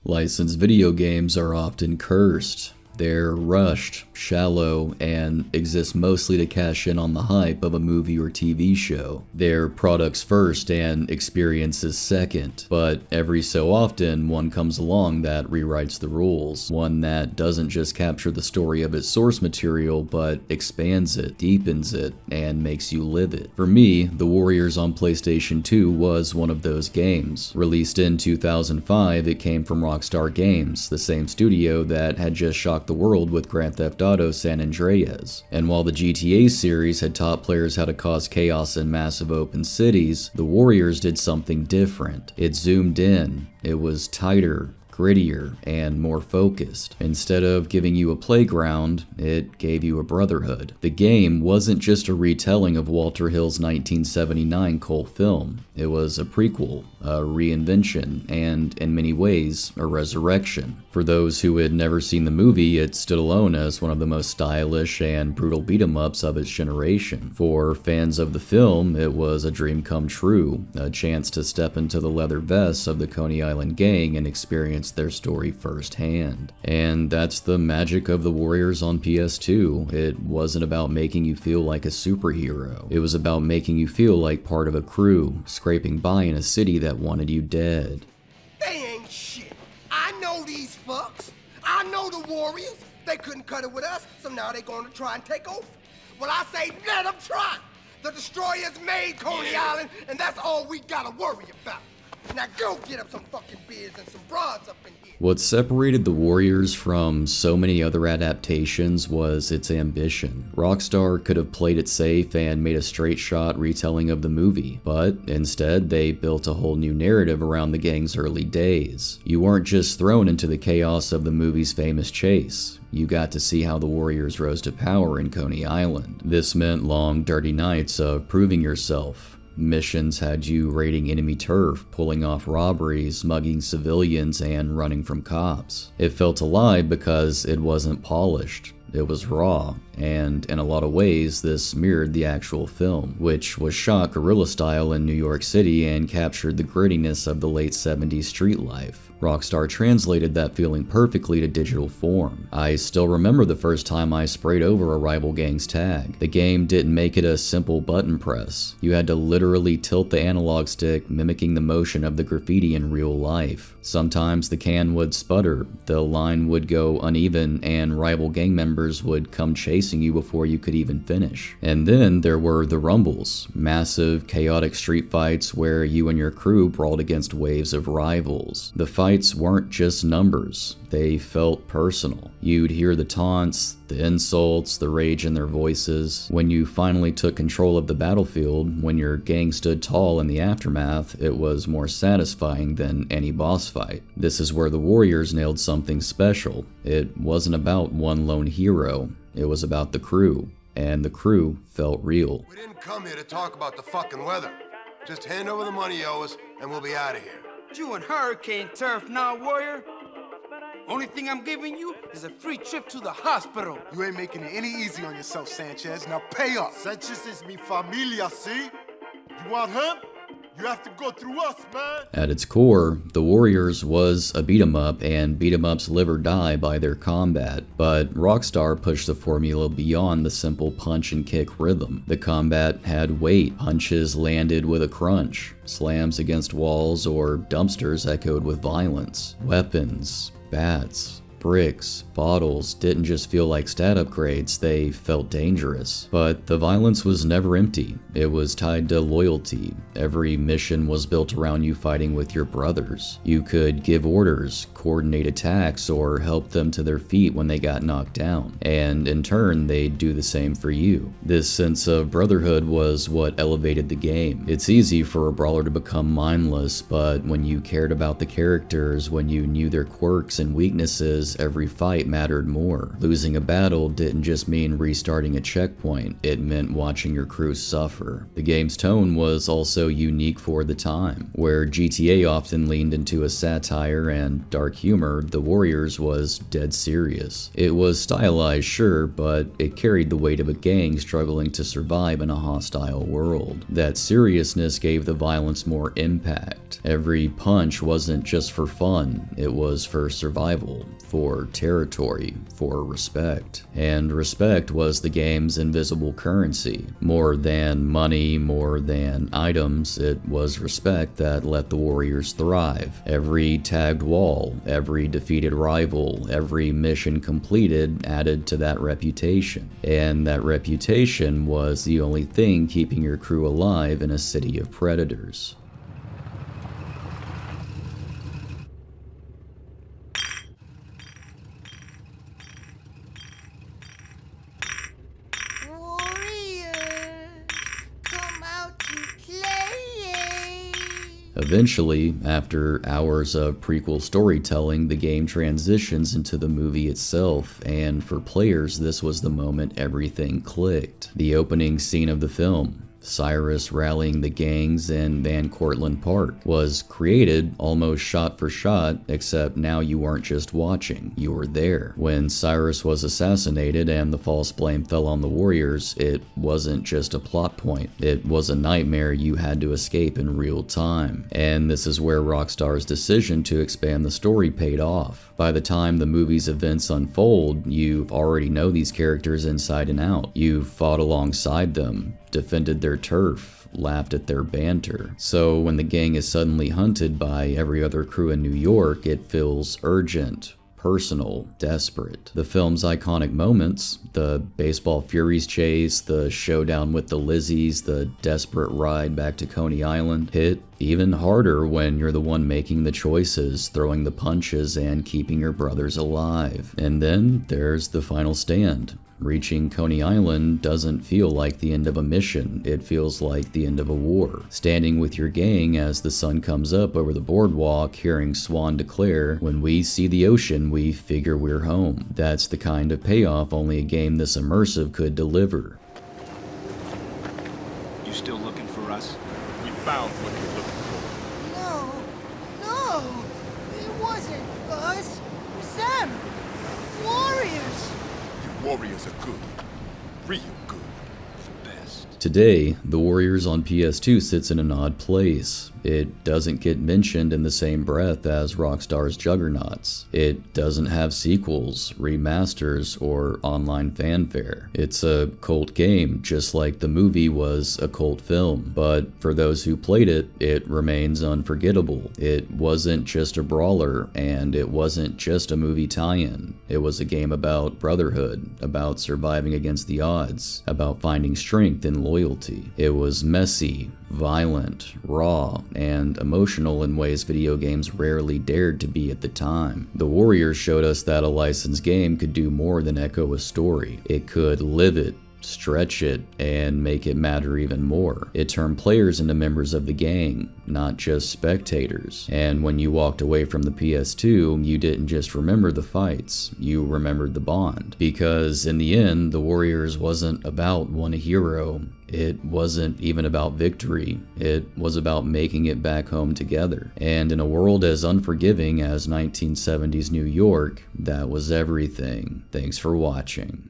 Licensed video games are often cursed. They're rushed, shallow, and exist mostly to cash in on the hype of a movie or TV show. They're products first and experiences second, but every so often one comes along that rewrites the rules. One that doesn't just capture the story of its source material, but expands it, deepens it, and makes you live it. For me, The Warriors on PlayStation 2 was one of those games. Released in 2005, it came from Rockstar Games, the same studio that had just shocked the world with Grand Theft Auto San Andreas. And while the GTA series had taught players how to cause chaos in massive open cities, The Warriors did something different. It zoomed in, it was tighter, grittier, and more focused. Instead of giving you a playground, it gave you a brotherhood. The game wasn't just a retelling of Walter Hill's 1979 cult film. It was a prequel, a reinvention, and in many ways, a resurrection. For those who had never seen the movie, it stood alone as one of the most stylish and brutal beat-em-ups of its generation. For fans of the film, it was a dream come true, a chance to step into the leather vests of the Coney Island gang and experience their story firsthand. And that's the magic of The Warriors on PS2. It wasn't about making you feel like a superhero. It was about making you feel like part of a crew, scraping by in a city that wanted you dead. They ain't shit. I know these fucks. I know the Warriors. They couldn't cut it with us, so now they're gonna try and take over. Well, I say let them try. The Destroyers made Coney Island, and that's all we gotta worry about. Now go get up some fucking beers and some broads up in here. What separated The Warriors from so many other adaptations was its ambition. Rockstar could have played it safe and made a straight shot retelling of the movie, but instead they built a whole new narrative around the gang's early days. You weren't just thrown into the chaos of the movie's famous chase. You got to see how the Warriors rose to power in Coney Island. This meant long, dirty nights of proving yourself. Missions had you raiding enemy turf, pulling off robberies, mugging civilians, and running from cops. It felt alive because it wasn't polished. It was raw, and in a lot of ways, this mirrored the actual film, which was shot guerrilla style in New York City and captured the grittiness of the late 70s street life. Rockstar translated that feeling perfectly to digital form. I still remember the first time I sprayed over a rival gang's tag. The game didn't make it a simple button press. You had to literally tilt the analog stick, mimicking the motion of the graffiti in real life. Sometimes the can would sputter, the line would go uneven, and rival gang members would come chasing you before you could even finish. And then there were the rumbles, massive, chaotic street fights where you and your crew brawled against waves of rivals. The fights weren't just numbers, they felt personal. You'd hear the taunts, the insults, the rage in their voices. When you finally took control of the battlefield, when your gang stood tall in the aftermath, it was more satisfying than any boss fight. This is where the Warriors nailed something special. It wasn't about one lone hero, it was about the crew, and the crew felt real. We didn't come here to talk about the fucking weather. Just hand over the money you owe us, and we'll be out of here. You and hurricane turf now, Warrior? Only thing I'm giving you is a free trip to the hospital. You ain't making it any easy on yourself, Sanchez. Now pay up. Sanchez is mi familia, see? You want him? You have to go through us, man. At its core, The Warriors was a beat-em-up, and beat-em-ups live or die by their combat. But Rockstar pushed the formula beyond the simple punch and kick rhythm. The combat had weight. Punches landed with a crunch. Slams against walls or dumpsters echoed with violence. Weapons, bats, bricks, bottles didn't just feel like stat upgrades, they felt dangerous. But the violence was never empty. It was tied to loyalty. Every mission was built around you fighting with your brothers. You could give orders, coordinate attacks, or help them to their feet when they got knocked down. And in turn, they'd do the same for you. This sense of brotherhood was what elevated the game. It's easy for a brawler to become mindless, but when you cared about the characters, when you knew their quirks and weaknesses, because every fight mattered more. Losing a battle didn't just mean restarting a checkpoint, it meant watching your crew suffer. The game's tone was also unique for the time. Where GTA often leaned into a satire and dark humor, The Warriors was dead serious. It was stylized, sure, but it carried the weight of a gang struggling to survive in a hostile world. That seriousness gave the violence more impact. Every punch wasn't just for fun, it was for survival, for territory, for respect. And respect was the game's invisible currency. More than money, more than items, it was respect that let the Warriors thrive. Every tagged wall, every defeated rival, every mission completed added to that reputation. And that reputation was the only thing keeping your crew alive in a city of predators. Eventually, after hours of prequel storytelling, the game transitions into the movie itself, and for players, this was the moment everything clicked. The opening scene of the film, Cyrus rallying the gangs in Van Cortlandt Park, was created almost shot for shot, except now you weren't just watching, you were there. When Cyrus was assassinated and the false blame fell on the Warriors, it wasn't just a plot point, it was a nightmare you had to escape in real time. And this is where Rockstar's decision to expand the story paid off. By the time the movie's events unfold, you already know these characters inside and out. You've fought alongside them, defended their turf, laughed at their banter. So when the gang is suddenly hunted by every other crew in New York, it feels urgent, personal, desperate. The film's iconic moments, the baseball Furies chase, the showdown with the Lizzies, the desperate ride back to Coney Island, hit even harder when you're the one making the choices, throwing the punches, and keeping your brothers alive. And then there's the final stand. Reaching Coney Island doesn't feel like the end of a mission, it feels like the end of a war. Standing with your gang as the sun comes up over the boardwalk, hearing Swan declare, "When we see the ocean, we figure we're home." That's the kind of payoff only a game this immersive could deliver. You still looking for us? We found what we're looking for. No, it wasn't us. It was them. Warriors. You warriors are good. Real good. The best. Today, The Warriors on PS2 sits in an odd place. It doesn't get mentioned in the same breath as Rockstar's Juggernauts. It doesn't have sequels, remasters, or online fanfare. It's a cult game, just like the movie was a cult film. But for those who played it, it remains unforgettable. It wasn't just a brawler, and it wasn't just a movie tie-in. It was a game about brotherhood, about surviving against the odds, about finding strength and loyalty. It was messy, violent, raw, and emotional in ways video games rarely dared to be at the time. The Warriors showed us that a licensed game could do more than echo a story. It could live it, stretch it, and make it matter even more. It turned players into members of the gang, not just spectators. And when you walked away from the PS2, you didn't just remember the fights, you remembered the bond. Because in the end, the Warriors wasn't about one hero. It wasn't even about victory, it was about making it back home together. And in a world as unforgiving as 1970s New York, that was everything. Thanks for watching.